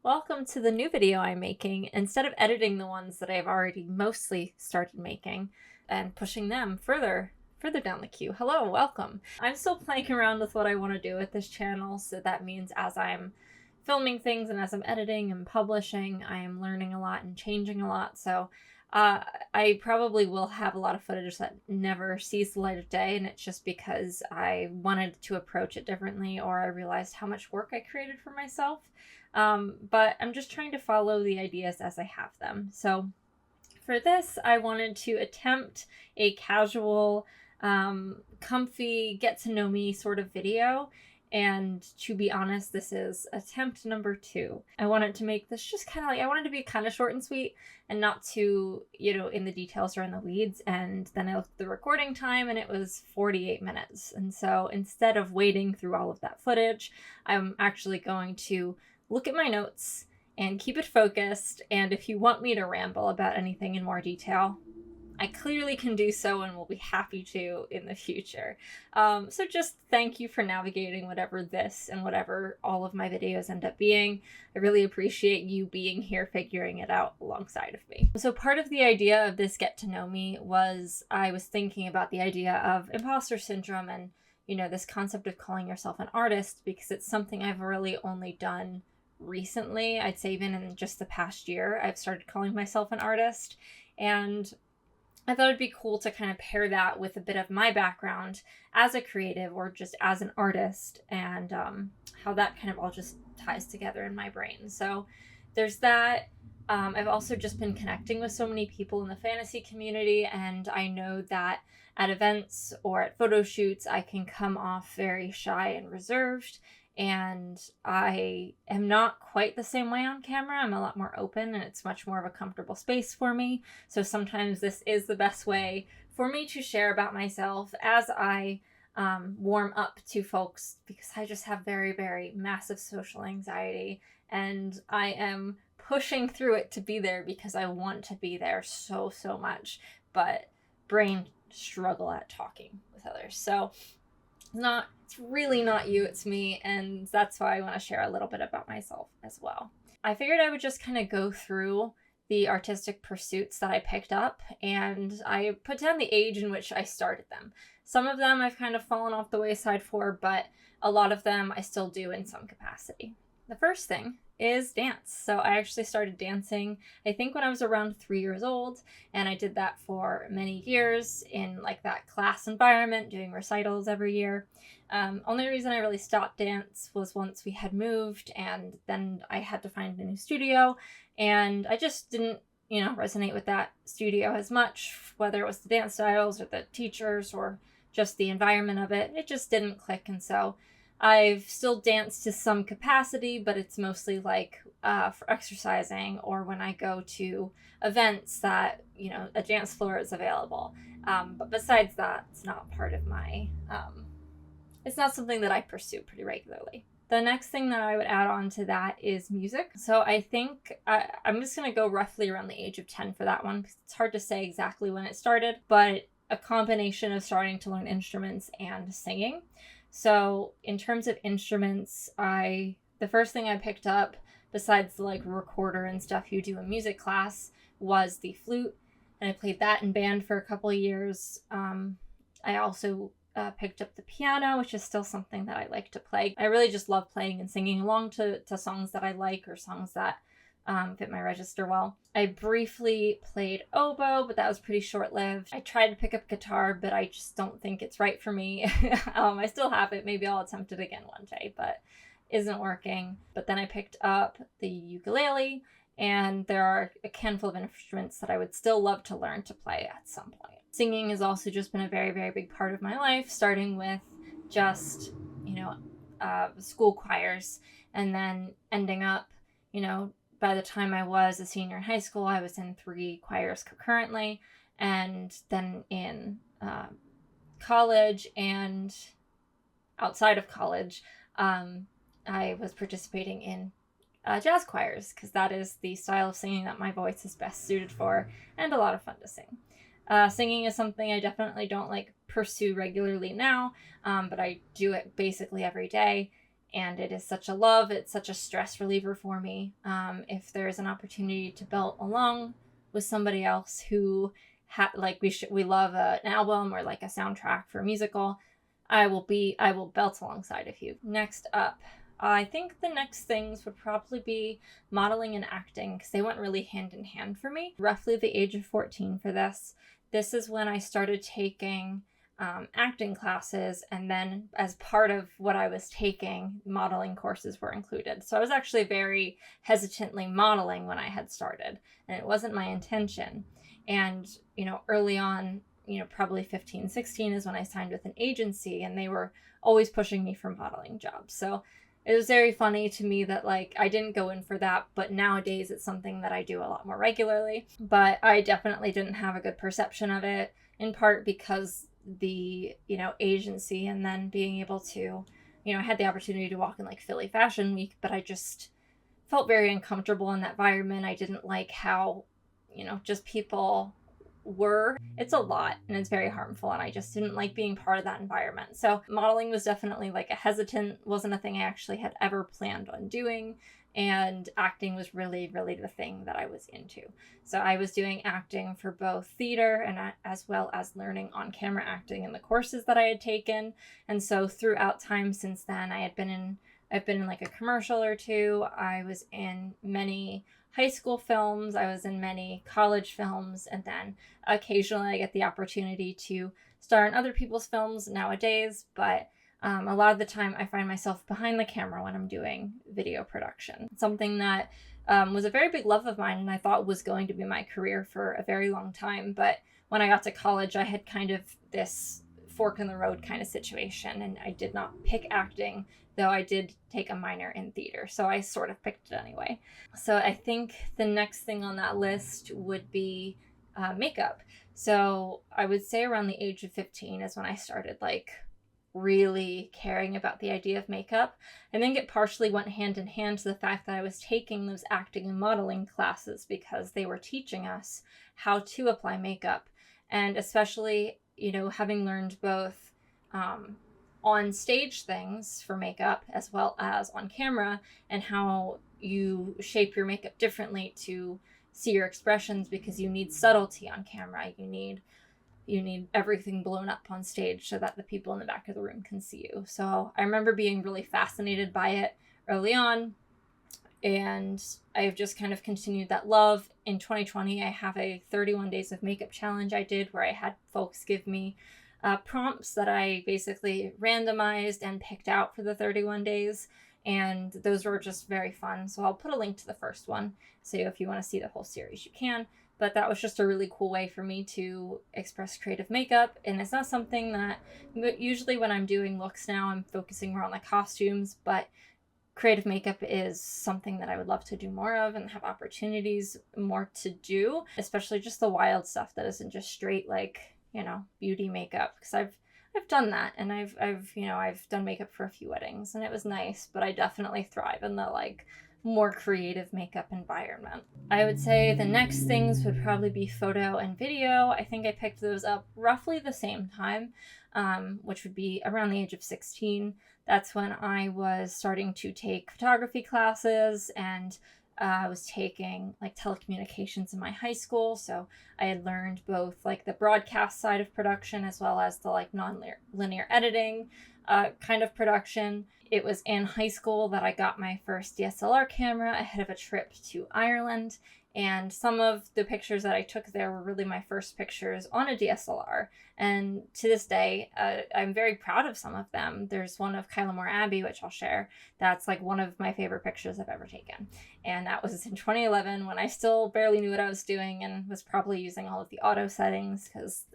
Welcome to the new video I'm making. Instead of editing the ones that I've already mostly started making and pushing them further down the queue. Hello, welcome. I'm still playing around with what I want to do with this channel, so that means as I'm filming things and as I'm editing and publishing, I am learning a lot and changing a lot. So I probably will have a lot of footage that never sees the light of day, and it's just because I wanted to approach it differently, or I realized how much work I created for myself. But I'm just trying to follow the ideas as I have them. So for this, I wanted to attempt a casual, comfy, get to know me sort of video. And to be honest, this is attempt number 2. I wanted to make this just kind of I wanted to be kind of short and sweet and not too, in the details or in the weeds. And then I looked at the recording time and it was 48 minutes. And so instead of wading through all of that footage, I'm actually going to look at my notes and keep it focused. And if you want me to ramble about anything in more detail, I clearly can do so and will be happy to in the future. So just thank you for navigating whatever this and whatever all of my videos end up being. I really appreciate you being here figuring it out alongside of me. So part of the idea of this get to know me was I was thinking about the idea of imposter syndrome and, this concept of calling yourself an artist, because it's something I've really only done recently. I'd say even in just the past year, I've started calling myself an artist. And I thought it'd be cool to kind of pair that with a bit of my background as a creative or just as an artist, and how that kind of all just ties together in my brain. So there's that. I've also just been connecting with so many people in the fantasy community, and I know that at events or at photo shoots, I can come off very shy and reserved. And I am not quite the same way on camera. I'm a lot more open and it's much more of a comfortable space for me. So sometimes this is the best way for me to share about myself as I warm up to folks, because I just have very, very massive social anxiety and I am pushing through it to be there because I want to be there so much, but brain struggle at talking with others. So it's really not you, it's me, and that's why I want to share a little bit about myself as well. I figured I would just kind of go through the artistic pursuits that I picked up, and I put down the age in which I started them. Some of them I've kind of fallen off the wayside for, but a lot of them I still do in some capacity. The first thing is dance. So I actually started dancing, I think when I was around 3 years old, and I did that for many years in that class environment, doing recitals every year. Only reason I really stopped dance was once we had moved, and then I had to find a new studio, and I just didn't, resonate with that studio as much, whether it was the dance styles or the teachers or just the environment of it. It just didn't click, and so I've still danced to some capacity, but it's mostly for exercising or when I go to events that, a dance floor is available. But besides that, it's not part of my, it's not something that I pursue pretty regularly. The next thing that I would add on to that is music. So I think I'm just going to go roughly around the age of 10 for that one, because it's hard to say exactly when it started, but a combination of starting to learn instruments and singing. So in terms of instruments, the first thing I picked up, besides the recorder and stuff you do in music class, was the flute. And I played that in band for a couple of years. I also picked up the piano, which is still something that I like to play. I really just love playing and singing along to songs that I like, or songs that fit my register well. I briefly played oboe, but that was pretty short-lived. I tried to pick up guitar, but I just don't think it's right for me. I still have it. Maybe I'll attempt it again one day, but isn't working. But then I picked up the ukulele, and there are a handful of instruments that I would still love to learn to play at some point. Singing has also just been a very, very big part of my life, starting with just, school choirs, and then ending up, by the time I was a senior in high school, I was in 3 choirs concurrently, and then in college and outside of college, I was participating in jazz choirs, because that is the style of singing that my voice is best suited for, and a lot of fun to sing. Singing is something I definitely don't pursue regularly now, but I do it basically every day. and it is such a love. It's such a stress reliever for me. If there's an opportunity to belt along with somebody else who we love an album or like a soundtrack for a musical, I will belt alongside of you. Next up, I think the next things would probably be modeling and acting, because they went really hand in hand for me. Roughly the age of 14 for this. This is when I started taking acting classes, and then as part of what I was taking, modeling courses were included. So I was actually very hesitantly modeling when I had started, and it wasn't my intention. And, early on, probably 15, 16 is when I signed with an agency, and they were always pushing me for modeling jobs. So it was very funny to me that I didn't go in for that, but nowadays it's something that I do a lot more regularly. But I definitely didn't have a good perception of it, in part because the agency, and then being able to I had the opportunity to walk in Philly Fashion Week, but I just felt very uncomfortable in that environment. I didn't like how just people were. It's a lot, and it's very harmful, and I just didn't like being part of that environment. So modeling was definitely wasn't a thing I actually had ever planned on doing, and acting was really, really the thing that I was into. So I was doing acting for both theater and as well as learning on-camera acting in the courses that I had taken. And so throughout time since then, I've been in a commercial or two. I was in many high school films. I was in many college films, and then occasionally I get the opportunity to star in other people's films nowadays, but a lot of the time I find myself behind the camera when I'm doing video production. Something that was a very big love of mine, and I thought was going to be my career for a very long time. But when I got to college, I had kind of this fork in the road kind of situation, and I did not pick acting, though I did take a minor in theater. So I sort of picked it anyway. So I think the next thing on that list would be makeup. So I would say around the age of 15 is when I started really caring about the idea of makeup. I think it partially went hand in hand to the fact that I was taking those acting and modeling classes, because they were teaching us how to apply makeup. And especially, having learned both on stage things for makeup as well as on camera, and how you shape your makeup differently to see your expressions, because you need subtlety on camera. You need everything blown up on stage so that the people in the back of the room can see you. So I remember being really fascinated by it early on, and I've just kind of continued that love. In 2020, I have a 31 days of makeup challenge I did, where I had folks give me prompts that I basically randomized and picked out for the 31 days. And those were just very fun. So I'll put a link to the first one. So if you want to see the whole series, you can. But that was just a really cool way for me to express creative makeup. And it's not something that, usually when I'm doing looks now, I'm focusing more on the costumes, but creative makeup is something that I would love to do more of and have opportunities more to do, especially just the wild stuff that isn't just straight beauty makeup. Because I've done that, and I've done makeup for a few weddings, and it was nice, but I definitely thrive in the more creative makeup environment. I would say the next things would probably be photo and video. I think I picked those up roughly the same time, which would be around the age of 16. That's when I was starting to take photography classes, and I was taking telecommunications in my high school. So I had learned both the broadcast side of production as well as the non-linear editing kind of production. It was in high school that I got my first DSLR camera ahead of a trip to Ireland. And some of the pictures that I took there were really my first pictures on a DSLR. And to this day, I'm very proud of some of them. There's one of Kylemore Abbey, which I'll share. That's one of my favorite pictures I've ever taken. And that was in 2011, when I still barely knew what I was doing and was probably using all of the auto settings, because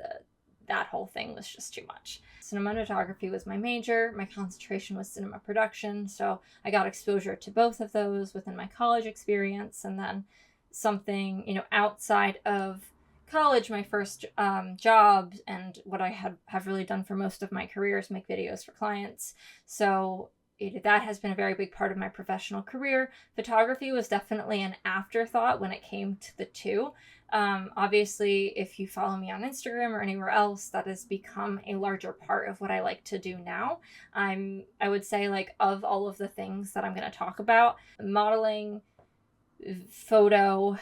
that whole thing was just too much. Cinematography was my major. My concentration was cinema production. So I got exposure to both of those within my college experience. And then something, outside of college, my first job, and what I have really done for most of my career is make videos for clients. So that has been a very big part of my professional career. Photography was definitely an afterthought when it came to the two. Obviously, if you follow me on Instagram or anywhere else, that has become a larger part of what I like to do now. I would say, like, of all of the things that I'm going to talk about, modeling, photo,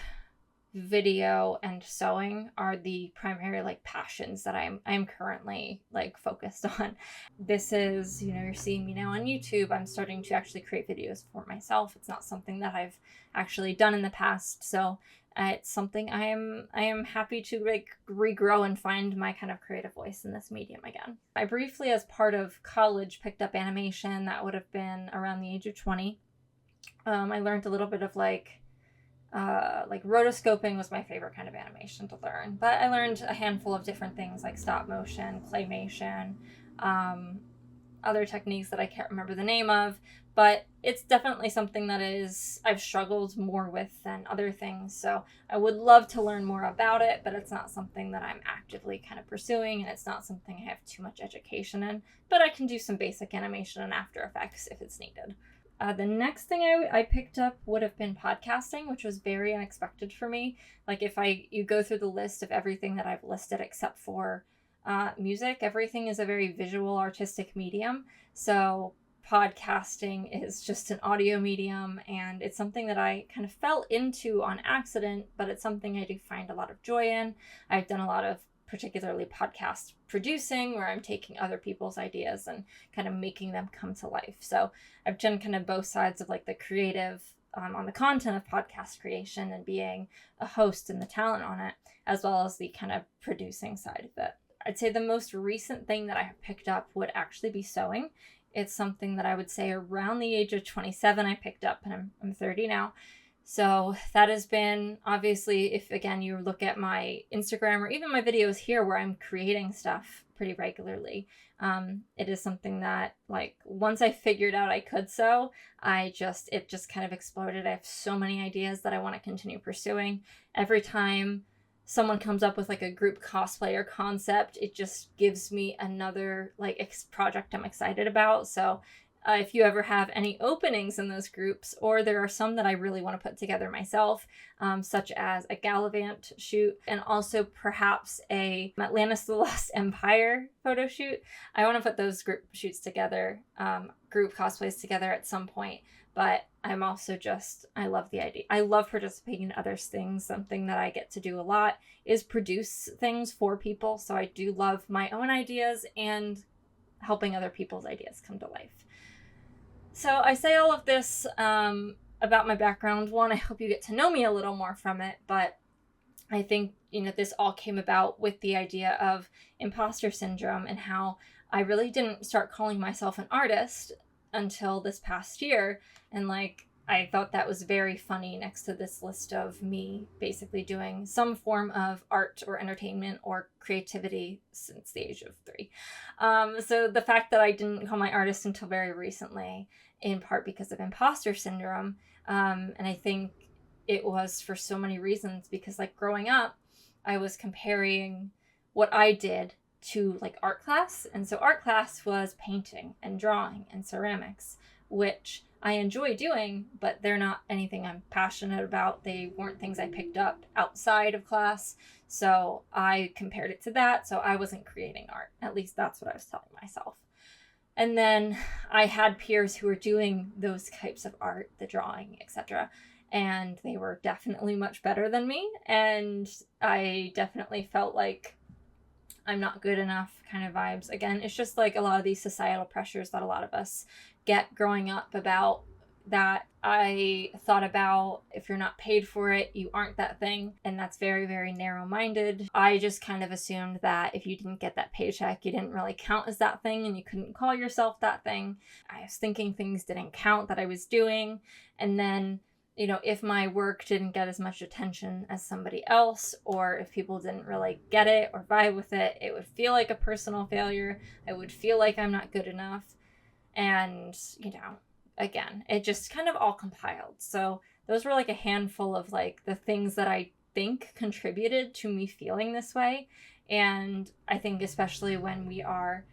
video, and sewing are the primary like passions that I'm currently like focused on. This is, you're seeing me now on YouTube. I'm starting to actually create videos for myself. It's not something that I've actually done in the past, so it's something I am happy to like regrow and find my kind of creative voice in this medium again. I briefly, as part of college, picked up animation. That would have been around the age of 20. I learned a little bit of like rotoscoping was my favorite kind of animation to learn, but I learned a handful of different things like stop motion, claymation, other techniques that I can't remember the name of, but it's definitely something that I've struggled more with than other things. So I would love to learn more about it, but it's not something that I'm actively kind of pursuing, and it's not something I have too much education in, but I can do some basic animation in After Effects if it's needed. The next thing I picked up would have been podcasting, which was very unexpected for me. Like, if you go through the list of everything that I've listed except for music, everything is a very visual, artistic medium. So podcasting is just an audio medium, and it's something that I kind of fell into on accident, but it's something I do find a lot of joy in. I've done a lot of particularly podcast producing, where I'm taking other people's ideas and kind of making them come to life. So I've done kind of both sides of like the creative on the content of podcast creation and being a host and the talent on it, as well as the kind of producing side of it. I'd say the most recent thing that I have picked up would actually be sewing. It's something that I would say around the age of 27 I picked up, and I'm 30 now. So that has been, obviously, if again you look at my Instagram or even my videos here where I'm creating stuff pretty regularly, it is something that, like, once I figured out I could sew, it just kind of exploded. I have so many ideas that I want to continue pursuing. Every time someone comes up with like a group cosplayer concept, it just gives me another like project I'm excited about. So if you ever have any openings in those groups, or there are some that I really want to put together myself, such as a Gallivant shoot, and also perhaps a Atlantis the Lost Empire photo shoot. I want to put those group shoots together, group cosplays together at some point. But I'm also I love the idea. I love participating in others' things. Something that I get to do a lot is produce things for people. So I do love my own ideas and helping other people's ideas come to life. So I say all of this about my background. One, I hope you get to know me a little more from it, but I think, this all came about with the idea of imposter syndrome and how I really didn't start calling myself an artist until this past year. And I thought that was very funny next to this list of me basically doing some form of art or entertainment or creativity since the age of 3. So the fact that I didn't call my artist until very recently, in part because of imposter syndrome, and I think it was for so many reasons, because growing up, I was comparing what I did to art class. And so art class was painting and drawing and ceramics, which I enjoy doing, but they're not anything I'm passionate about. They weren't things I picked up outside of class. So I compared it to that. So I wasn't creating art. At least that's what I was telling myself. And then I had peers who were doing those types of art, the drawing, etc. And they were definitely much better than me. And I definitely felt like I'm not good enough kind of vibes. Again, it's just a lot of these societal pressures that a lot of us get growing up about that. I thought about, if you're not paid for it, you aren't that thing. And that's very, very narrow-minded. I just kind of assumed that if you didn't get that paycheck, you didn't really count as that thing and you couldn't call yourself that thing. I was thinking things didn't count that I was doing. And then, if my work didn't get as much attention as somebody else, or if people didn't really get it or vibe with it, it would feel like a personal failure. I would feel like I'm not good enough. And, again, it just kind of all compiled. So those were a handful of the things that I think contributed to me feeling this way. And I think especially when we are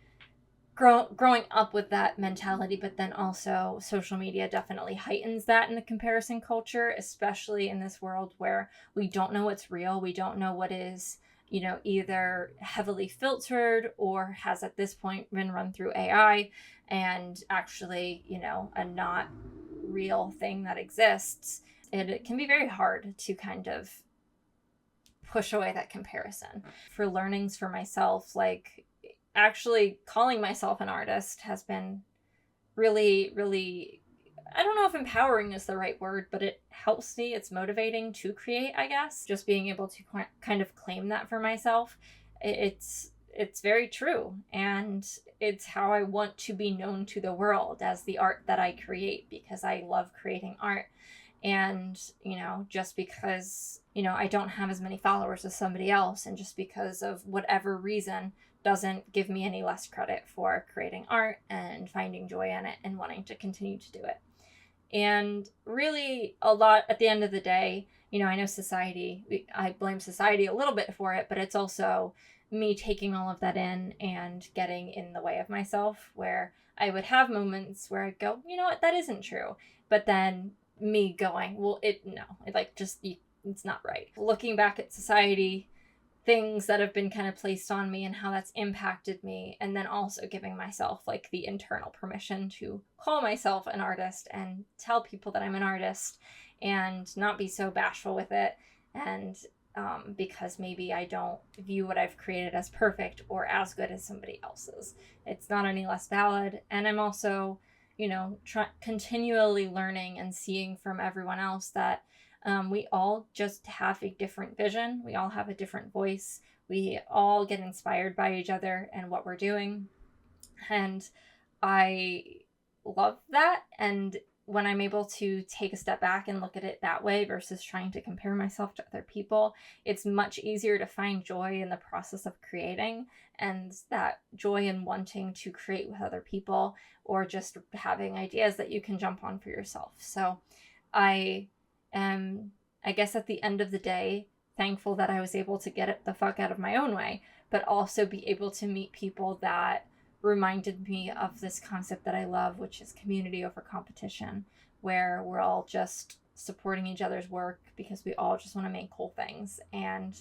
growing up with that mentality, but then also social media definitely heightens that in the comparison culture, especially in this world where we don't know what's real. We don't know what is, either heavily filtered or has at this point been run through AI and actually, a not real thing that exists. It can be very hard to kind of push away that comparison. For learnings for myself, like actually calling myself an artist has been really, really, I don't know if empowering is the right word, but it helps me. It's motivating to create, I guess. Just being able to kind of claim that for myself. It's very true, and it's how I want to be known to the world, as the art that I create, because I love creating art. And just because I don't have as many followers as somebody else, and just because of whatever reason, doesn't give me any less credit for creating art and finding joy in it and wanting to continue to do it. And really, a lot at the end of the day, I know society, I blame society a little bit for it, but it's also me taking all of that in and getting in the way of myself, where I would have moments where I'd go, you know what, that isn't true. But then me going, well, it's not right. Looking back at society, things that have been kind of placed on me and how that's impacted me, and then also giving myself like the internal permission to call myself an artist and tell people that I'm an artist and not be so bashful with it. And because maybe I don't view what I've created as perfect or as good as somebody else's, it's not any less valid. And I'm also continually learning and seeing from everyone else that we all just have a different vision. We all have a different voice. We all get inspired by each other and what we're doing. And I love that. And when I'm able to take a step back and look at it that way versus trying to compare myself to other people, it's much easier to find joy in the process of creating, and that joy in wanting to create with other people, or just having ideas that you can jump on for yourself. So I am, I guess at the end of the day, thankful that I was able to get it the fuck out of my own way, but also be able to meet people that reminded me of this concept that I love, which is community over competition, where we're all just supporting each other's work because we all just want to make cool things. And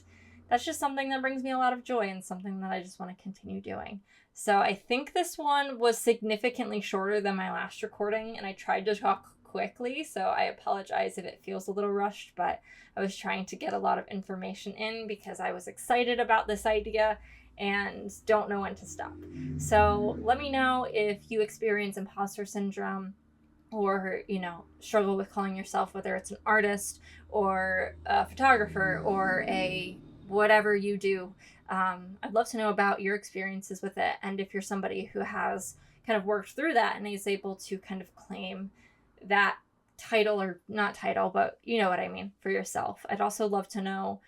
that's just something that brings me a lot of joy and something that I just want to continue doing. So I think this one was significantly shorter than my last recording, and I tried to talk quickly, so I apologize if it feels a little rushed, but I was trying to get a lot of information in because I was excited about this idea and don't know when to stop. So let me know if you experience imposter syndrome, or struggle with calling yourself, whether it's an artist or a photographer or a whatever you do. I'd love to know about your experiences with it, and if you're somebody who has kind of worked through that and is able to kind of claim that title, or not title, but you know what I mean, for yourself. I'd also love to know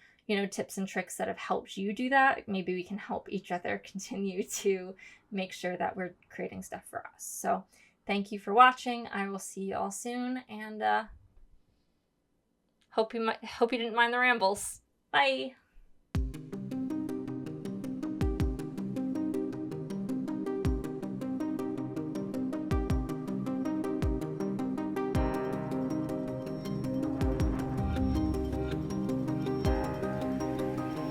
tips and tricks that have helped you do that. Maybe we can help each other continue to make sure that we're creating stuff for us. So thank you for watching. I will see you all soon, and hope you didn't mind the rambles. Bye.